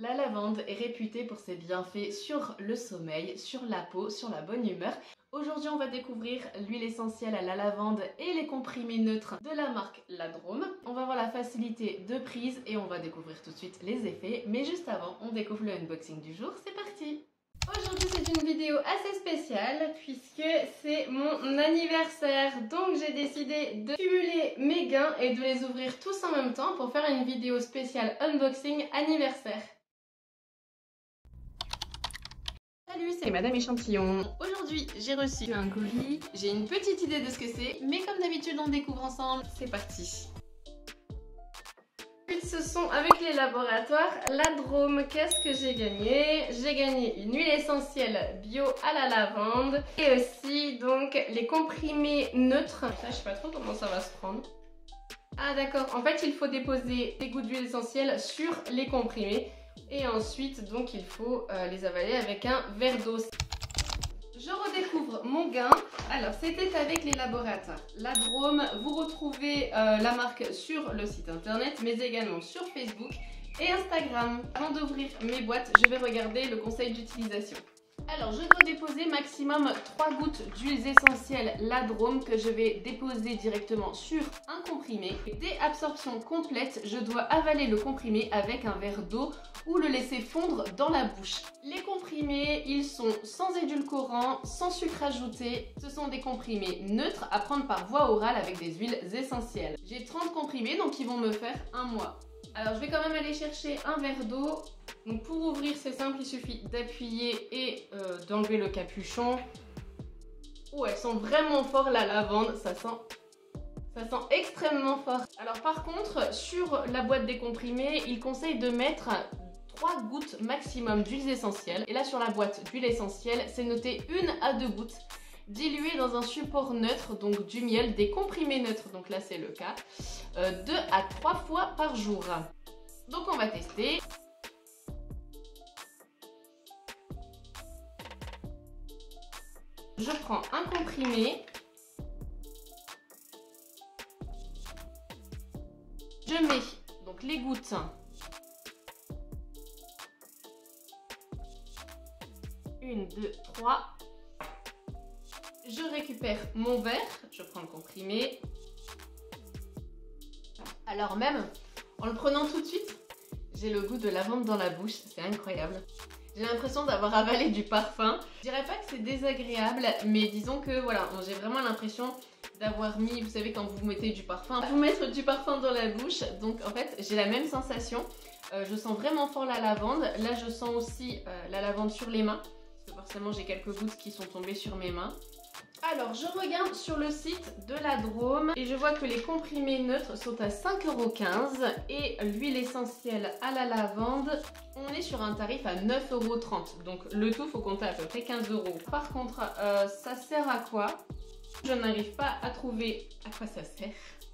La lavande est réputée pour ses bienfaits sur le sommeil, sur la peau, sur la bonne humeur. Aujourd'hui, on va découvrir l'huile essentielle à la lavande et les comprimés neutres de la marque La Drôme. On va voir la facilité de prise et on va découvrir tout de suite les effets. Mais juste avant, on découvre le unboxing du jour. C'est parti! Aujourd'hui, c'est une vidéo assez spéciale puisque c'est mon anniversaire. Donc, j'ai décidé de cumuler mes gains et de les ouvrir tous en même temps pour faire une vidéo spéciale unboxing anniversaire. Salut, c'est Madame Échantillon. Aujourd'hui, j'ai reçu un colis. J'ai une petite idée de ce que c'est, mais comme d'habitude, on découvre ensemble. C'est parti. Ce sont avec les laboratoires La Drôme. Qu'est-ce que j'ai gagné? J'ai gagné une huile essentielle bio à la lavande et aussi donc les comprimés neutres. Ça, je sais pas trop comment ça va se prendre. Ah d'accord, en fait il faut déposer des gouttes d'huile essentielle sur les comprimés et ensuite donc il faut les avaler avec un verre d'eau. Je redécouvre mon gain. Alors, c'était avec les laboratoires La Drôme. Vous retrouvez la marque sur le site internet, mais également sur Facebook et Instagram. Avant d'ouvrir mes boîtes, je vais regarder le conseil d'utilisation. Alors, je dois déposer maximum 3 gouttes d'huiles essentielles La Drôme que je vais déposer directement sur un comprimé. Dès absorption complète, je dois avaler le comprimé avec un verre d'eau ou le laisser fondre dans la bouche. Les comprimés, ils sont sans édulcorant, sans sucre ajouté. Ce sont des comprimés neutres à prendre par voie orale avec des huiles essentielles. J'ai 30 comprimés, donc ils vont me faire un mois. Alors je vais quand même aller chercher un verre d'eau. Donc pour ouvrir, c'est simple, il suffit d'appuyer et d'enlever le capuchon. Oh, elles sont vraiment fortes, la lavande, ça sent extrêmement fort. Alors par contre, sur la boîte des comprimés, il conseille de mettre 3 gouttes maximum d'huiles essentielles. Et là sur la boîte d'huile essentielle, c'est noté 1 à 2 gouttes diluées dans un support neutre, donc du miel, des comprimés neutres, donc là c'est le cas, 2 à 3 fois par jour. Donc on va tester. Je prends un comprimé. Je mets donc les gouttes. 1, 2, 3. Je récupère mon verre. Je prends le comprimé. Alors même, en le prenant tout de suite, j'ai le goût de lavande dans la bouche. C'est incroyable. J'ai l'impression d'avoir avalé du parfum. Je dirais pas que c'est désagréable, mais disons que voilà, j'ai vraiment l'impression d'avoir mis, vous savez quand vous mettez du parfum, vous mettre du parfum dans la bouche. Donc en fait j'ai la même sensation. Je sens vraiment fort la lavande. Là je sens aussi la lavande sur les mains, parce que forcément j'ai quelques gouttes qui sont tombées sur mes mains. Alors je regarde sur le site de La Drôme et je vois que les comprimés neutres sont à 5,15 € et l'huile essentielle à la lavande, on est sur un tarif à 9,30 €. Donc le tout, faut compter à peu près 15 €. Par contre, ça sert à quoi? Je n'arrive pas à trouver à quoi ça sert.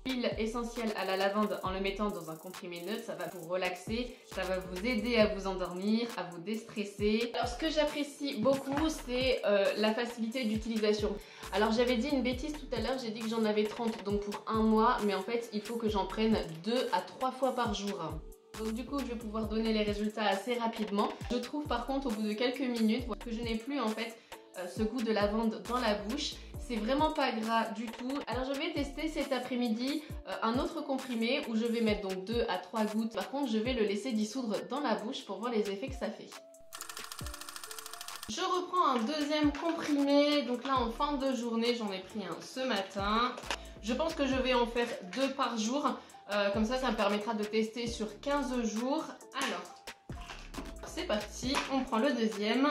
L'huile essentielle à la lavande, en le mettant dans un comprimé neutre, ça va vous relaxer, ça va vous aider à vous endormir, à vous déstresser. Alors ce que j'apprécie beaucoup, c'est la facilité d'utilisation. Alors j'avais dit une bêtise tout à l'heure, j'ai dit que j'en avais 30 donc pour un mois, mais en fait il faut que j'en prenne 2 à 3 fois par jour. Donc du coup je vais pouvoir donner les résultats assez rapidement. Je trouve par contre au bout de quelques minutes que je n'ai plus en fait ce goût de lavande dans la bouche. C'est vraiment pas gras du tout. Alors je vais tester cet après-midi un autre comprimé où je vais mettre donc 2 à 3 gouttes. Par contre je vais le laisser dissoudre dans la bouche pour voir les effets que ça fait. Je reprends un deuxième comprimé. Donc là en fin de journée j'en ai pris un ce matin. Je pense que je vais en faire 2 par jour. Comme ça me permettra de tester sur 15 jours. Alors c'est parti, on prend le deuxième.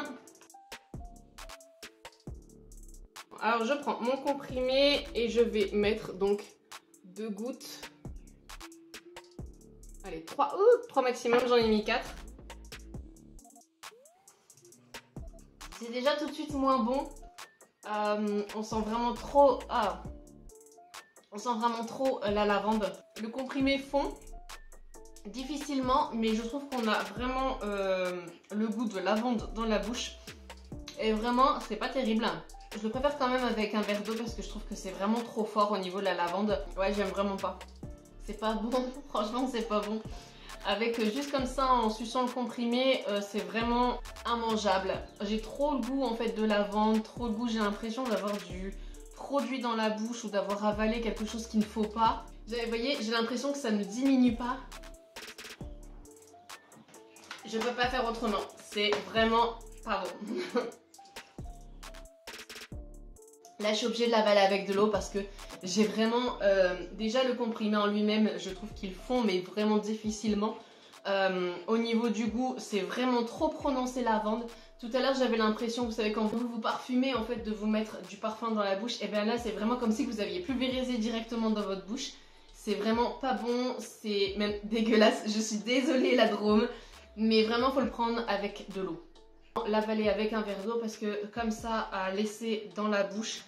Alors je prends mon comprimé et je vais mettre donc 2 gouttes. Allez, 3 maximum, j'en ai mis 4. C'est déjà tout de suite moins bon. On sent vraiment trop... on sent vraiment trop la lavande. Le comprimé fond difficilement, mais je trouve qu'on a vraiment le goût de lavande dans la bouche. Et vraiment, c'est pas terrible. Je le préfère quand même avec un verre d'eau parce que je trouve que c'est vraiment trop fort au niveau de la lavande. Ouais, j'aime vraiment pas. C'est pas bon, franchement c'est pas bon. Avec juste comme ça en suçant le comprimé, c'est vraiment immangeable. J'ai trop le goût en fait de lavande, trop le goût, j'ai l'impression d'avoir du produit dans la bouche ou d'avoir avalé quelque chose qu'il ne faut pas. Vous voyez, j'ai l'impression que ça ne diminue pas. Je peux pas faire autrement, c'est vraiment... Pardon. Là je suis obligée de l'avaler avec de l'eau parce que j'ai vraiment... déjà le comprimé en lui-même, je trouve qu'il fond mais vraiment difficilement. Au niveau du goût, c'est vraiment trop prononcé lavande. Tout à l'heure j'avais l'impression, vous savez, quand vous vous parfumez en fait, de vous mettre du parfum dans la bouche, et bien là c'est vraiment comme si vous aviez pulvérisé directement dans votre bouche. C'est vraiment pas bon, c'est même dégueulasse, je suis désolée la Drôme, mais vraiment faut le prendre avec de l'eau. L'avaler avec un verre d'eau parce que comme ça à laisser dans la bouche,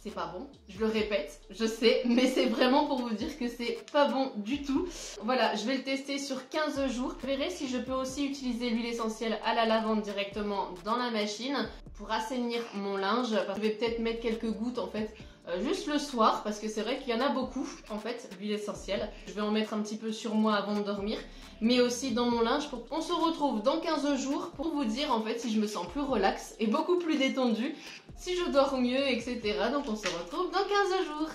c'est pas bon. Je le répète, je sais, mais c'est vraiment pour vous dire que c'est pas bon du tout. Voilà, je vais le tester sur 15 jours. Je verrai si je peux aussi utiliser l'huile essentielle à la lavande directement dans la machine pour assainir mon linge. Je vais peut-être mettre quelques gouttes en fait, juste le soir, parce que c'est vrai qu'il y en a beaucoup en fait, l'huile essentielle. Je vais en mettre un petit peu sur moi avant de dormir, mais aussi dans mon linge. On se retrouve dans 15 jours pour vous dire en fait si je me sens plus relax et beaucoup plus détendue, si je dors mieux, etc. Donc on se retrouve dans 15 jours.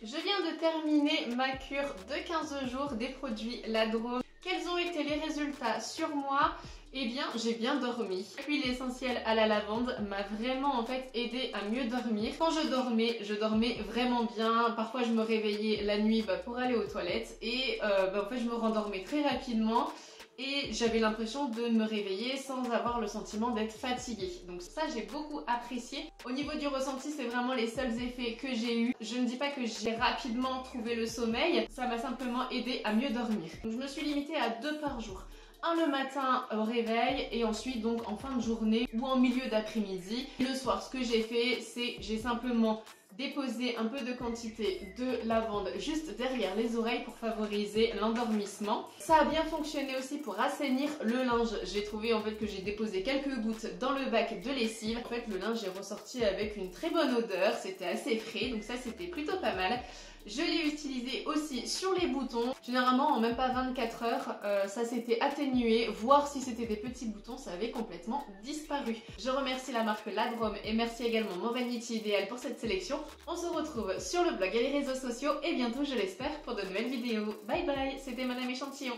Je viens de terminer ma cure de 15 jours des produits La Drôme. Quels ont été les résultats sur moi? Eh bien, j'ai bien dormi. L'huile essentielle à la lavande m'a vraiment en fait aidé à mieux dormir. Quand je dormais vraiment bien. Parfois, je me réveillais la nuit pour aller aux toilettes et en fait, je me rendormais très rapidement. Et j'avais l'impression de me réveiller sans avoir le sentiment d'être fatiguée. Donc ça, j'ai beaucoup apprécié. Au niveau du ressenti, c'est vraiment les seuls effets que j'ai eu. Je ne dis pas que j'ai rapidement trouvé le sommeil, ça m'a simplement aidé à mieux dormir. Donc je me suis limitée à 2 par jour. Un le matin au réveil et ensuite donc en fin de journée ou en milieu d'après-midi. Le soir, ce que j'ai fait, c'est j'ai simplement déposer un peu de quantité de lavande juste derrière les oreilles pour favoriser l'endormissement. Ça a bien fonctionné aussi pour assainir le linge. J'ai trouvé en fait que j'ai déposé quelques gouttes dans le bac de lessive. En fait le linge est ressorti avec une très bonne odeur, c'était assez frais, donc ça c'était plutôt pas mal. Je l'ai utilisé aussi sur les boutons. Généralement en même pas 24 heures, ça s'était atténué, voire si c'était des petits boutons, ça avait complètement disparu. Je remercie la marque La Drôme et merci également mon Vanity Idéal pour cette sélection. On se retrouve sur le blog et les réseaux sociaux et bientôt je l'espère pour de nouvelles vidéos. Bye bye, c'était Madame Échantillon.